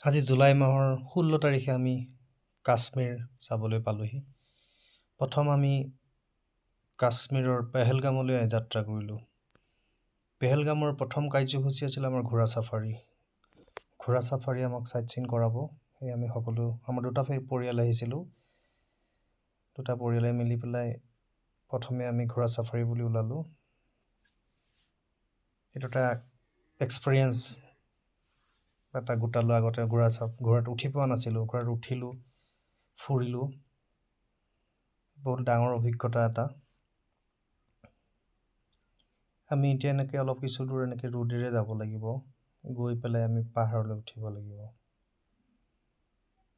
আজি জুলাই মাহৰ 16 তাৰিখে আমি কাশ্মীৰ চাবলৈ পালোহি। প্ৰথম আমি কাশ্মীৰৰ পেহেলগামলৈ যাত্ৰা কৰিলোঁ। পেহেলগামৰ প্ৰথম কাৰ্যসূচী আছিল আমাৰ ঘোঁৰা চাফাৰী। ঘোঁৰা চাফাৰী আমাক চাইট চিন কৰাব। সেই আমি সকলো আমাৰ দুটা পৰিয়াল আহিছিলোঁ। দুটা পৰিয়ালে মিলি পেলাই প্ৰথমে আমি ঘোঁৰা চাফাৰী বুলি ওলালোঁ। এইটো এটা এক্সপিৰিয়েঞ্চ এটা গোটালোঁ। আগতে ঘোঁৰাত উঠি পোৱা নাছিলোঁ। ঘোঁৰাত উঠিলোঁ, ফুৰিলোঁ। বহুত ডাঙৰ অভিজ্ঞতা এটা। আমি এতিয়া এনেকৈ অলপ কিছু দূৰ এনেকৈ ৰোডেৰে যাব লাগিব। গৈ পেলাই আমি পাহাৰলৈ উঠিব লাগিব।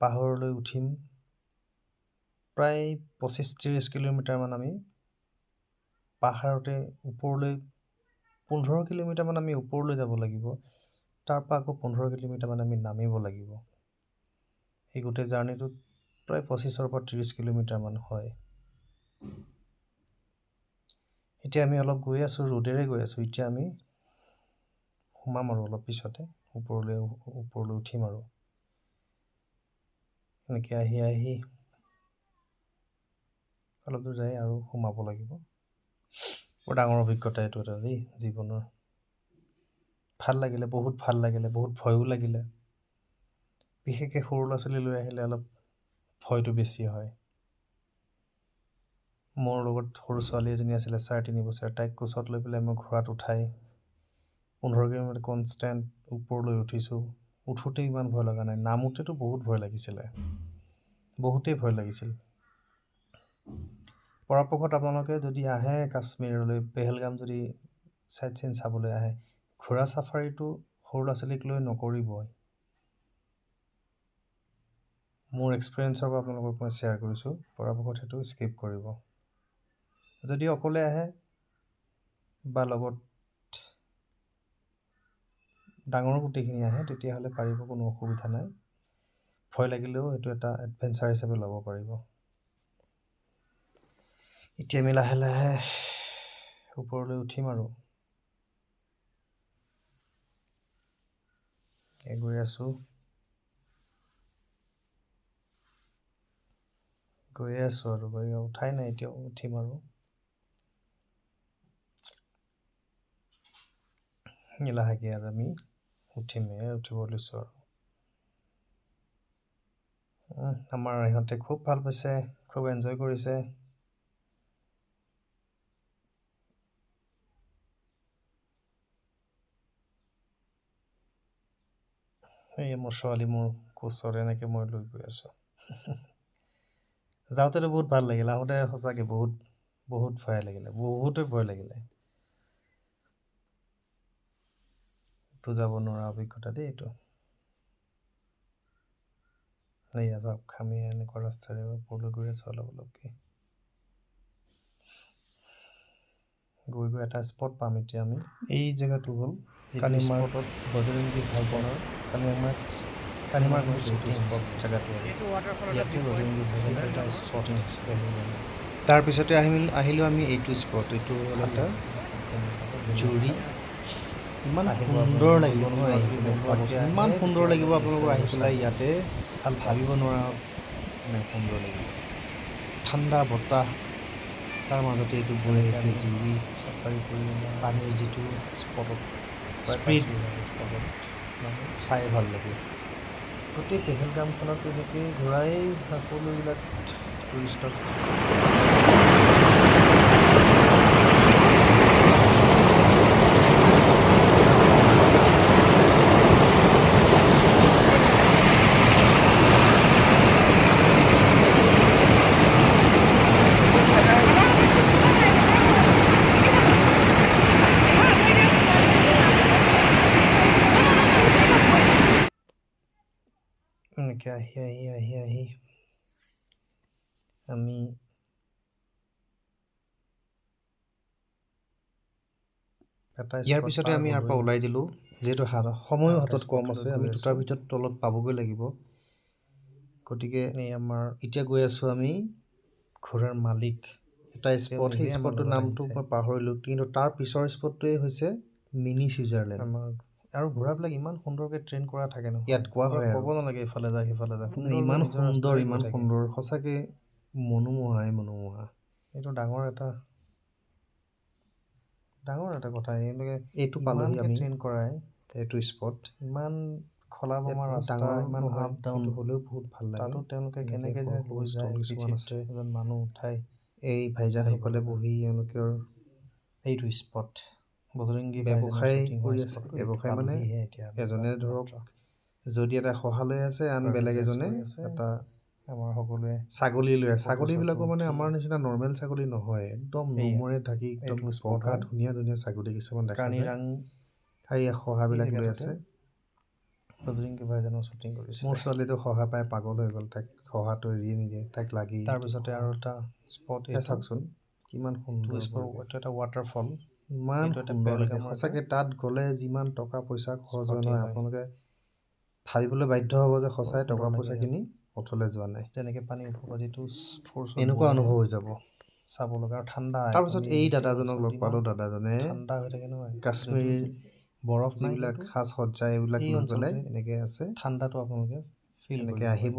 পাহাৰলৈ উঠিম প্ৰায় 25-30 কিলোমিটাৰমান আমি পাহাৰতে ওপৰলৈ 15 কিলোমিটাৰমান আমি ওপৰলৈ যাব লাগিব। তাৰপৰা আকৌ 15 কিলোমিটাৰমান আমি নামিব লাগিব। এই গোটেই জাৰ্ণিটোত প্ৰায় 25-ৰ পৰা 30 কিলোমিটাৰমান হয়। এতিয়া আমি অলপ গৈ আছোঁ, ৰোডেৰে গৈ আছোঁ। এতিয়া আমি সোমাম আৰু অলপ পিছতে ওপৰলৈ উঠিম আৰু এনেকৈ আহি অলপ দূৰ যাই আৰু সোমাব লাগিব। বৰ ডাঙৰ অভিজ্ঞতা এইটো এটা দেই জীৱনৰ। ভাল লাগিলে, বহুত ভাল লাগিলে, বহুত ভয়ো লাগিলে। বিশেষকৈ সৰু ল'ৰা ছোৱালী লৈ আহিলে অলপ ভয়টো বেছি হয়। মোৰ লগত সৰু ছোৱালী এজনী আছিলে 3.5 বছৰ। তাইক কোচত লৈ পেলাই মই ঘোঁৰাত উঠাই 15 কিলোমিটাৰ কনষ্টেণ্ট ওপৰলৈ উঠিছোঁ। উঠোঁতে ইমান ভয় লগা নাই, নামোতেতো বহুত ভয় লাগিছিলে, বহুতেই ভয় লাগিছিল। পৰাপক্ষত আপোনালোকে যদি আহে কাশ্মীৰলৈ, পেহেলগাম যদি চাইট চিন চাবলৈ আহে, ঘোঁৰা চাফাৰীটো সৰু ল'ৰা ছোৱালীক লৈ নকৰিবই। মোৰ এক্সপিৰিয়েঞ্চৰ পৰা আপোনালোকক মই শ্বেয়াৰ কৰিছোঁ। পৰাপক্ষত সেইটো স্কিপ কৰিব। যদি অকলে আহে বা লগত ডাঙৰ গোটেইখিনি আহে তেতিয়াহ'লে পাৰিব, কোনো অসুবিধা নাই। ভয় লাগিলেও এইটো এটা এডভেঞ্চাৰ হিচাপে ল'ব পাৰিব। এতিয়া আমি লাহে লাহে ওপৰলৈ উঠিম আৰু গৈ আছোঁ, আৰু উঠাই নাই, এতিয়াও উঠিম আৰু লাহেকৈ আৰু আমি উঠিব লৈছোঁ আৰু আমাৰ ইহঁতে খুব ভাল পাইছে, খুব এনজয় কৰিছে। এই মোৰ ছোৱালী মোৰ কোচত এনেকৈ মই লৈ গৈ আছোঁ। যাওঁতেতো বহুত ভাল লাগিল, আহোঁতে সঁচাকৈ বহুত ভয় লাগিলে, বহুতেই ভয় লাগিলে। বুজাব নোৱাৰা অভিজ্ঞতা দেই এইটো। এয়া যাওক, আমি এনেকুৱা ৰাস্তাৰে ওপৰলৈ গৈ আছোঁ। অলপকৈ গৈ এটা স্পট পাম। এতিয়া আমি এই জেগাটো হ'ল কানিমাৰ্কত বজৰংগী ভাইজানৰ কানিমাৰ্ক হৈছে এইটো স্পট জেগাটো। ইয়াতে বজৰংগী ভাইজানৰ এটা স্পট। তাৰপিছতে আহিলোঁ আমি এইটো স্পট। এইটো হ'ল এটা জুৰি। ইমান সুন্দৰ লাগিব নহয়, ইমান সুন্দৰ লাগিব আপোনালোকৰ আহি পেলাই ইয়াতে। ভাবিব নোৱাৰা মানে সুন্দৰ লাগিব। ঠাণ্ডা বতাহ, তাৰ মাজতে এইটো বৈ আছে জুৰি। চাফাৰী কৰি পানীৰ যিটো স্পটত চাই ভাল লাগে। গোটেই পেহেলগামখনত এনেকৈ ঘূৰাই সকলোবিলাক টুৰিষ্টক এনেকৈ আহি আমি ইয়াৰ পিছতে আমি ইয়াৰ পৰা ওলাই দিলোঁ। যিহেতু সময়ো হাতত কম আছে, আমি দুটাৰ ভিতৰত তলত পাবগৈ লাগিব। গতিকে এতিয়া গৈ আছোঁ আমি ঘোঁৰাৰ মালিক এটা স্পট। সেই স্পটটোৰ নামটো মই পাহৰিলোঁ, কিন্তু তাৰ পিছৰ স্পটটোৱে হৈছে মিনি ছুইজাৰলেণ্ড। আমাৰ আৰু ঘোঁৰাবিলাক ইমান সুন্দৰকৈ ট্ৰেইন কৰা থাকে নহয় ইয়াত কোৱা হয় ক'ব নালাগে ইফালে যা সিফালে যা ইমান সুন্দৰ সঁচাকে মনোমোহা এইটো ডাঙৰ এটা কথা এইটো পালোহি আমি ট্ৰেইন কৰাই এইটো স্পট ইমান খলা বমা ৰাস্তা ইমান আপ ডাউন হ'লেও বহুত ভাল লাগে তাতো তেওঁলোকে কেনেকৈ যে লৈ যায় কিছুমান আছে এজন মানুহ উঠাই এই ভাইজানসকলে বহি এওঁলোকৰ এইটো স্পট বজৰংগী ব্যৱসায় কৰি আছে ব্যৱসায় মানে এজনে ধৰক যদি এটা সহা লৈ আছে আন বেলেগ এজনে এটা আমাৰ সকলোৱে ছাগলী লৈ আছে ছাগলীবিলাকো মানে আমাৰ নিচিনা নৰ্মেল ছাগলী নহয় একদম নোমৰে ঢাকি একদম পকা ধুনীয়া ছাগলী কিছুমান দেখা যায় আৰু এই সহাবিলাক লৈ আছে বজৰংগী ভাইজানৰ শ্বুটিং কৰিছে মোৰ ছোৱালীটো সহা পাই পাগল হৈ গ'ল তাইক সহাটো এৰিয়ে নিদিয়ে তাইক লাগি তাৰপিছতে আৰু এটা স্পট চাওকচোন কিমান সুন্দৰ এইটো এটা ৱাটাৰফল ইমান সুন্দৰ লাগে সঁচাকৈ তাত গ'লে যিমান টকা পইচা খৰচ হয় নহয় আপোনালোকে ভাবিবলৈ বাধ্য হ'ব যে সঁচাই টকা পইচাখিনি অথলে যোৱা নাই তেনেকৈ পানী উঠোৱা যিটো এনেকুৱা অনুভৱ হৈ যাব চাব লগা আৰু ঠাণ্ডা তাৰপিছত এই দাদাজনক লগ পালোঁ দাদাজনে ঠাণ্ডা হৈ থাকে নহয় কাশ্মীৰ বৰফ যিবিলাক সাজ সজ্জা এইবিলাক লৈ পেলাই এনেকৈ আছে ঠাণ্ডাটো আপোনালোকে ফিল এনেকৈ আহিব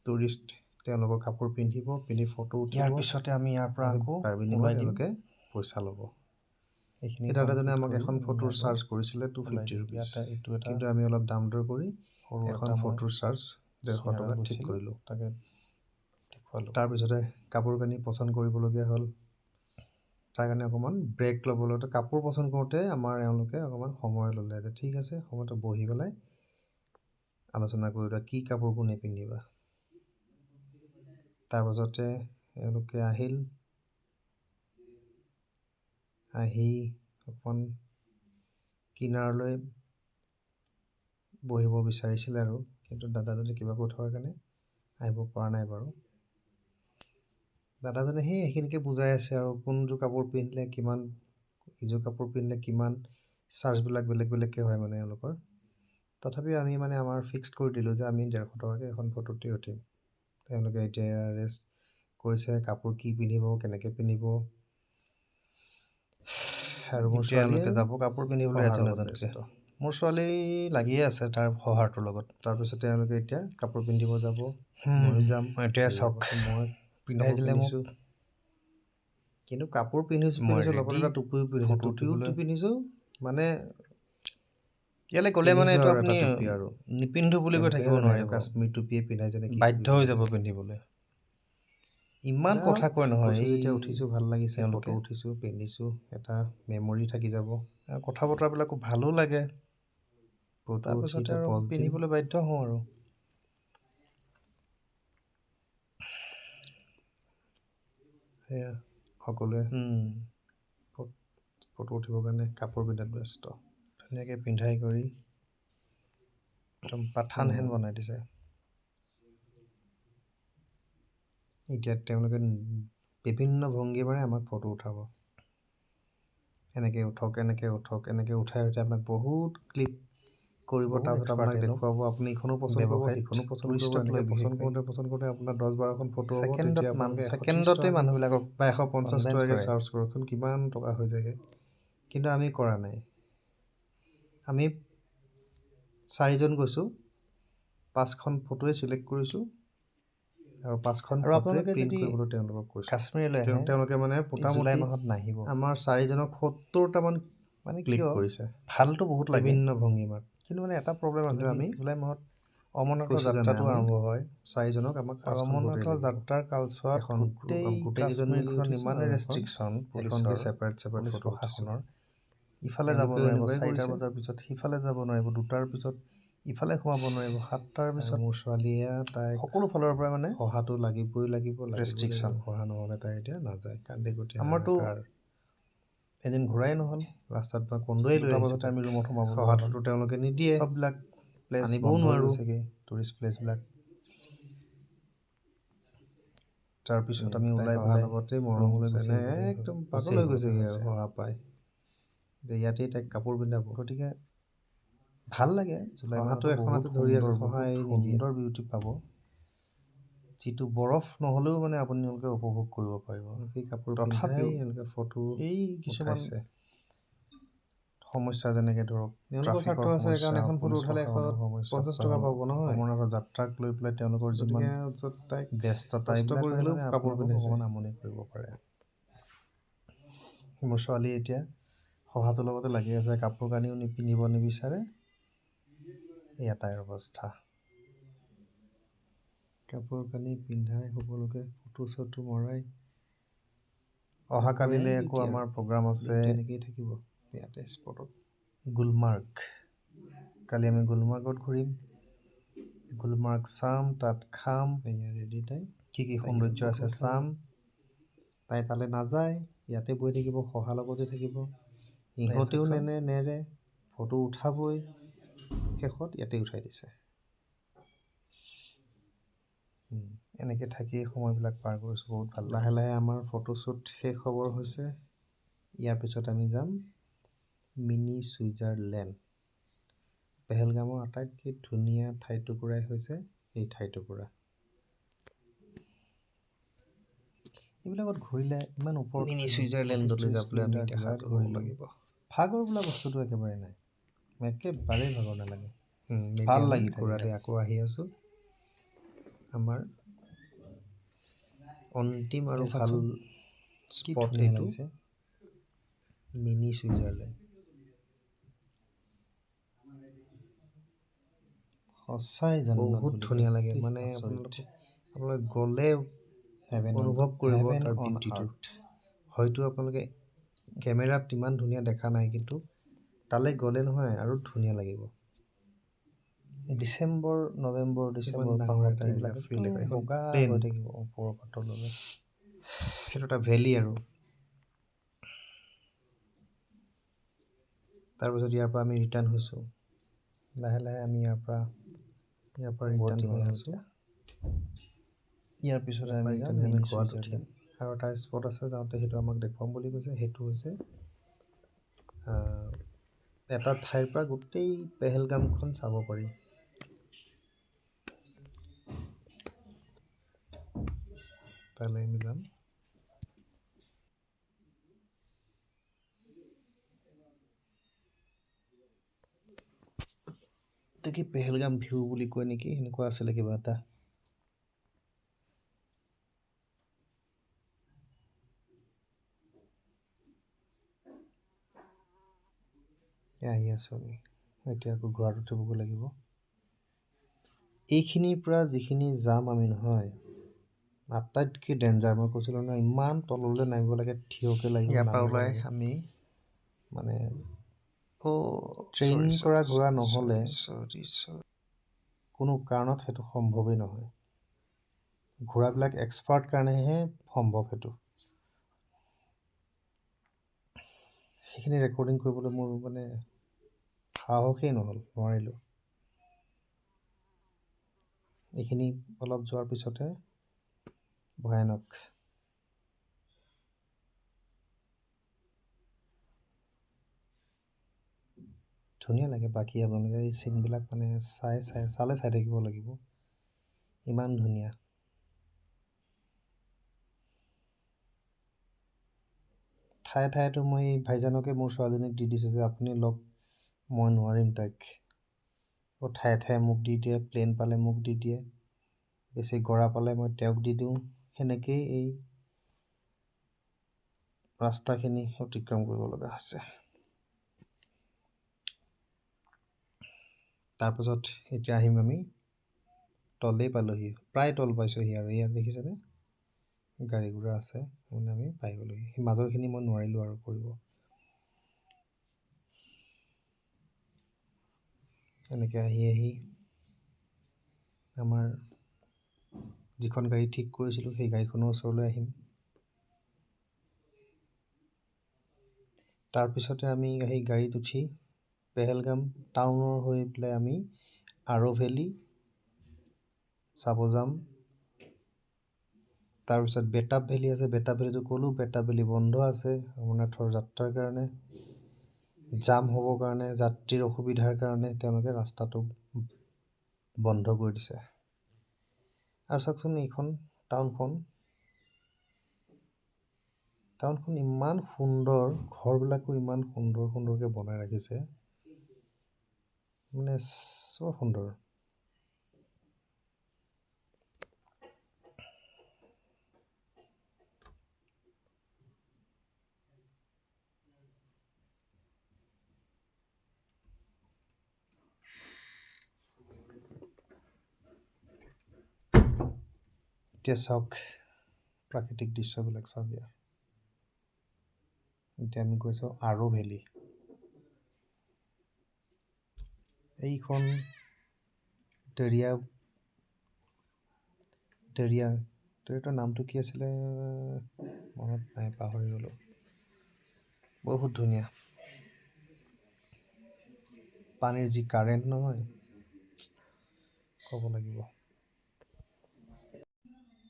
টুৰিষ্ট তেওঁলোকৰ কাপোৰ পিন্ধি ফটো উঠিব ইয়াৰ পিছতে আমি ইয়াৰ পৰা আকৌ তেওঁলোকে পইচা ল'ব এইখিনি দাদাজনে আমাক এখন ফটোৰ চাৰ্জ কৰিছিলে 250 ৰুপিজ কিন্তু আমি অলপ দাম দৰ কৰি এখন ফটোৰ চাৰ্জ 150 টকা ঠিক কৰিলোঁ তাকে দেখুৱালোঁ তাৰপিছতে কাপোৰ কানি পচন্দ কৰিবলগীয়া হ'ল তাৰ কাৰণে অকণমান ব্ৰেক ল'বলৈ কাপোৰ পচন্দ কৰোঁতে আমাৰ এওঁলোকে অকণমান সময় ল'লে যে ঠিক আছে সময়টো বহি পেলাই আলোচনা কৰিলোঁ কি কাপোৰবোৰ নিপিন্ধিবা তাৰপাছতে এওঁলোকে আহি অকণমান কিনাৰলৈ বহিব বিচাৰিছিলে আৰু কিন্তু দাদাজনে কিবা কৈ থকাৰ কাৰণে আহিব পৰা নাই বাৰু দাদাজনে সেইখিনিকে বুজাই আছে আৰু কোনযোৰ কাপোৰ পিন্ধিলে কিমান ইযোৰ কাপোৰ পিন্ধিলে কিমান চাৰ্জবিলাক বেলেগ বেলেগকৈ হয় মানে এওঁলোকৰ তথাপিও আমি মানে আমাৰ ফিক্সড কৰি দিলোঁ যে আমি 150 টকাকৈ এখন ফটোতে উঠিম তেওঁলোকে এতিয়া ৰেষ্ট কৰিছে কাপোৰ কি পিন্ধিব কেনেকৈ পিন্ধিব আৰু মোৰ ছোৱালীয়ে যাব কাপোৰ পিন্ধিবলৈ এজনকৈ মোৰ ছোৱালী লাগিয়ে আছে তাৰ সহাৰটোৰ লগত তাৰপিছত তেওঁলোকে এতিয়া কাপোৰ পিন্ধিব যাব ময়ো যাম এতিয়া চাওক মই পিন্ধাই দিলে মোক কিন্তু কাপোৰ পিন্ধিছোঁ লগত এটা টুপিও পিন্ধিছোঁ মানে ইয়ালৈ গ'লে মানে এইটো আপুনি আৰু নিপিন্ধো বুলি কৈ থাকিব নোৱাৰিব কাশ্মীৰ টুপিয়ে পিন্ধাই যেনে বাধ্য হৈ যাব পিন্ধিবলৈ ইমান কথা কয় নহয় এতিয়া উঠিছোঁ ভাল লাগিছে ফটো উঠিছোঁ পিন্ধিছোঁ এটা মেমৰি থাকি যাব আৰু কথা বতৰাবিলাকো ভালো লাগে তাৰপিছতে আৰু পিন্ধিবলৈ বাধ্য হওঁ আৰু সেয়া সকলোৱে ফটো উঠিবৰ কাৰণে কাপোৰ পিন্ধাত ব্যস্ত ধুনীয়াকৈ পিন্ধাই কৰি একদম পাঠান হেন বনাই দিছে এতিয়া তেওঁলোকে বিভিন্ন ভংগীমাৰে আমাক ফটো উঠাব এনেকৈ উঠক এনেকৈ উঠাই আপোনাক বহুত ক্লিপ কৰিব তাৰপিছত আপোনাক দেখুৱাব আপুনি ইখনো পচন্দ কৰিব সিখনো পচন্দ কৰিব পচন্দ কৰোঁতে আপোনাৰ 10-12খন ফটো হ'ব ছেকেণ্ডতে মানুহবিলাকক বা 150 টকাকৈ চাৰ্জ কৰকচোন কিমান টকা হৈ যায়গৈ কিন্তু আমি কৰা নাই আমি 4জন গৈছোঁ 5খন ফটোৱে চিলেক্ট কৰিছোঁ আৰু 5খন আপোনালোকে যদি তেওঁলোকক কৈছোঁ কাশ্মীৰলৈ তেওঁলোকে মানে জুলাই মাহত নাহিব আমাৰ 4জনক 70টামান মানে ক্লিক কৰিছে ভালটো বহুত লাগে বিভিন্ন ভংগীমাত কিন্তু মানে এটা প্ৰব্লেম আছে আমি জুলাই মাহত অমৰনাথৰ যাত্ৰাটো আৰম্ভ হয় 4জনক আমাক অমৰনাথৰ যাত্ৰাৰ কালছোৱাত গোটেইকেইজন ইমানেই ৰেষ্ট্ৰিকশ্যন পুলিচৰ ছেপাৰেট প্ৰশাসনৰ ইফালে যাব নোৱাৰিব 4টা বজাৰ পিছত সিফালে যাব নোৱাৰিব 2টাৰ পিছত ইফালে সোমাব নোৱাৰিব 7টাৰ পিছত মোৰ ছোৱালীয়ে তাই সকলো ফালৰ পৰা মানে সহাটো লাগিবই ৰেষ্ট্ৰিকশ্যন সহা নহ'লে তাই এতিয়া নাযায় কান্দি গোটেই আমাৰতো এদিন ঘূৰাই নহ'ল লাষ্টত বা কন্দুৱাই লৈ বজাতে আমি ৰুমত সোমাব সহাটোতো তেওঁলোকে নিদিয়ে চববিলাক প্লেচ আনিবও নোৱাৰোঁ টুৰিষ্ট প্লেচবিলাক তাৰপিছত আমি ওলাই লগতে মৰমলৈ গৈছে একদম পাগল হৈ গৈছেগৈ আৰু সহা পাই যে ইয়াতেই তাইক কাপোৰ পিন্ধাব গতিকে ভাল লাগে জুলাই মাহটো এখনতে ধৰি আছে সহায় সুন্দৰ বিউটি পাব যিটো বৰফ নহ'লেও মানে আপোনালোকে উপভোগ কৰিব পাৰিব সেই কাপোৰ তথাপিও এনেকৈ ফটো এই কিছুমান সমস্যা যেনেকৈ ধৰক তেওঁলোকৰ স্বাৰ্থ আছে সেইকাৰণে এখন ফটো উঠালে 150 টকা পাব নহয়। অমৰনাথৰ যাত্ৰাক লৈ পেলাই তেওঁলোকৰ যিমান ব্যস্ততা এইবিলাক হ'লেও কাপোৰ পিন্ধি অকণমান আমনি কৰিব পাৰে। মোৰ ছোৱালী এতিয়া শহাটোৰ লগতে লাগি আছে, কাপোৰ কানিও পিন্ধিব নিবিচাৰে। এয়া তাইৰ অৱস্থা। কাপোৰ কানি পিন্ধাই সকলোকে ফটো চটো মৰাই। অহাকালিলৈ আকৌ আমাৰ প্ৰগ্ৰাম আছে তেনেকেই থাকিব ইয়াতে স্পটত। গুলমাৰ্গ। কালি আমি গুলমাৰ্গত ঘূৰিম, গুলমাৰ্গ চাম, তাত খাম, ৰেডি তাই কি কি সৌন্দৰ্য আছে চাম। তাই তালৈ নাযায়, ইয়াতে বহি থাকিব, শহাৰ লগতে থাকিব। ইহঁতেও নেৰে, ফটো উঠাবই, শেষত ইয়াতে উঠাই দিছে। এনেকৈ থাকি সময়বিলাক পাৰ কৰিছোঁ, বহুত ভাল লাগে। লাহে লাহে আমাৰ ফটোশ্বুট শেষ হ'বৰ হৈছে। ইয়াৰ পিছত আমি যাম মিনি ছুইজাৰলেণ্ড। পেহেলগামৰ আটাইতকৈ ধুনীয়া ঠাইটুকুৰাই হৈছে এই ঠাইটুকুৰা। এইবিলাকত ঘূৰিলে ইমান ওপৰত মিনি ছুইজাৰলেণ্ডলৈ যাবলৈ আমি এতিয়া সাজু হ'ব লাগিব। ভাগৰ বোলা বস্তুটো একেবাৰে নাই, একেবাৰেই ভাগৰ নালাগে। ভাল লাগি ঘূৰালে আকৌ আহি আছোঁ। আমাৰ অন্তিম আৰু ভাল স্পট এইটো মিনি ছুইজাৰলেণ্ড। সঁচাই বহুত ধুনীয়া লাগে, মানে আপোনালোকে গ'লে অনুভৱ কৰিব তাৰ বিউটিটো। হয়তো আপোনালোকে কেমেৰাত ইমান ধুনীয়া দেখা নাই, কিন্তু তালৈ গ'লে নহয় আৰু ধুনীয়া লাগিব। ডিচেম্বৰ, নৱেম্বৰ, ডিচেম্বৰ মাহত এইবিলাক ফিল বগা হৈ থাকিব ওপৰৰ পাতললৈ। সেইটো এটা ভেলী আৰু। তাৰপিছত ইয়াৰ পৰা আমি ৰিটাৰ্ণ হৈছোঁ। লাহে লাহে আমি ইয়াৰ পৰা ৰিটাৰ্ণ হৈ আছোঁ। ইয়াৰ পিছতে আমি যাম মিনি ছুইজাৰলেণ্ড। আৰু এটা স্পট আছে যাওঁতে, সেইটো আমাক দেখুৱাম বুলি কৈছে। সেইটো হৈছে এটা ঠাইৰ পৰা গোটেই পেহেলগামখন চাব পাৰি। তালৈ আমি যাম। কি পেহেলগাম ভিউ বুলি কয় নেকি, সেনেকুৱা আছিলে কিবা এটা। আহি আছোঁ আমি, এতিয়া আকৌ ঘোঁৰাত উঠিবগৈ লাগিব। এইখিনিৰ পৰা যিখিনি যাম আমি নহয়, আটাইতকৈ ডেঞ্জাৰ। মই কৈছিলোঁ নহয়, ইমান তললৈ নামিব লাগে, থিয়কৈ লাগিব। ইয়াৰ পৰা ওলাই আমি মানে ট্ৰেইন কৰা ঘোঁৰা নহ'লে কোনো কাৰণত সেইটো সম্ভৱেই নহয়। ঘোঁৰাবিলাক এক্সপাৰ্ট কাৰণেহে সম্ভৱ সেইটো। সেইখিনি ৰেকৰ্ডিং কৰিবলৈ মোৰ মানে সাহসেই নোৱাৰিলোঁ। এইখিনি অলপ যোৱাৰ পিছতে ভয়ানক। ধুনীয়া লাগে। বাকী আপোনালোকে এই চিনবিলাক মানে চাই থাকিব লাগিব, ইমান ধুনীয়া। ঠায়ে ঠায়েতো মই ভাইজানকে মোৰ ছোৱালীজনীক দি দিছোঁ যে আপুনি লওক, মই নোৱাৰিম তাইক। ঠায়ে ঠায়ে মোক দি দিয়ে, প্লেন পালে মোক দি দিয়ে, বেছি গৰা পালে মই তেওঁক দি দিওঁ। সেনেকেই এই ৰাস্তাখিনি অতিক্ৰম কৰিব লগা হৈছে। তাৰপাছত এতিয়া আহিম আমি তলেই পালোহি, প্ৰায় তল পাইছোঁহি। আৰু ইয়াত দেখিছেনে গাড়ী ঘোঁৰা আছে, মানে আমি পাই গ'লোহি। সেই মাজৰখিনি মই নোৱাৰিলোঁ আৰু কৰিব। এনেকৈ আহি আমাৰ যিখন গাড়ী ঠিক কৰিছিলোঁ, সেই গাড়ীখনৰ ওচৰলৈ আহিম। তাৰপিছতে আমি সেই গাড়ীত উঠি পেহেলগাম টাউনৰ হৈ পেলাই আমি আৰো ভেলী চাব যাম। তাৰপিছত বেতাব ভেলী আছে, বেতাব ভেলীটো ক'লোঁ, বেতাব ভেলী বন্ধ আছে অমৰনাথৰ যাত্ৰাৰ কাৰণে। জাম হ'বৰ কাৰণে, যাত্ৰীৰ অসুবিধাৰ কাৰণে তেওঁলোকে ৰাস্তাটো বন্ধ কৰি দিছে। আৰু চাওকচোন এইখন টাউনখন টাউনখন ইমান সুন্দৰ, ঘৰবিলাকো ইমান সুন্দৰ সুন্দৰকৈ বনাই ৰাখিছে, মানে চব সুন্দৰ। এতিয়া চাওক প্ৰাকৃতিক দৃশ্যবিলাক চাওক ইয়াৰ। এতিয়া আমি গৈছোঁ আৰো ভেলী। এইখন দৰিয়াটোৰ নামটো কি আছিলে মনত নাই, পাহৰি গ'লোঁ। বহুত ধুনীয়া পানীৰ যি কাৰেণ্ট নহয়, ক'ব লাগিব।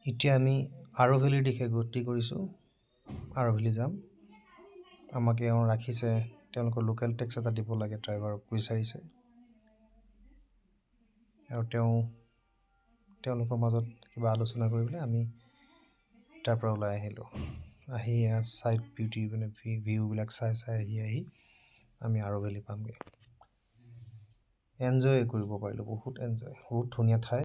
এতিয়া আমি আৰো ভেলীৰ দিশে গতি কৰিছোঁ, আৰো ভেলী যাম। আমাক এওঁ ৰাখিছে, তেওঁলোকৰ লোকেল টেক্স এটা দিব লাগে, ড্ৰাইভাৰক বিচাৰিছে। আৰু তেওঁলোকৰ মাজত কিবা আলোচনা কৰি পেলাই আমি তাৰ পৰা ওলাই আহিলোঁ। আহি ছাইড বিউটি মানে ভিউবিলাক চাই আহি আমি আৰো ভেলী পামগৈ। এনজয় কৰিব পাৰিলোঁ, বহুত এনজয়, বহুত ধুনীয়া ঠাই।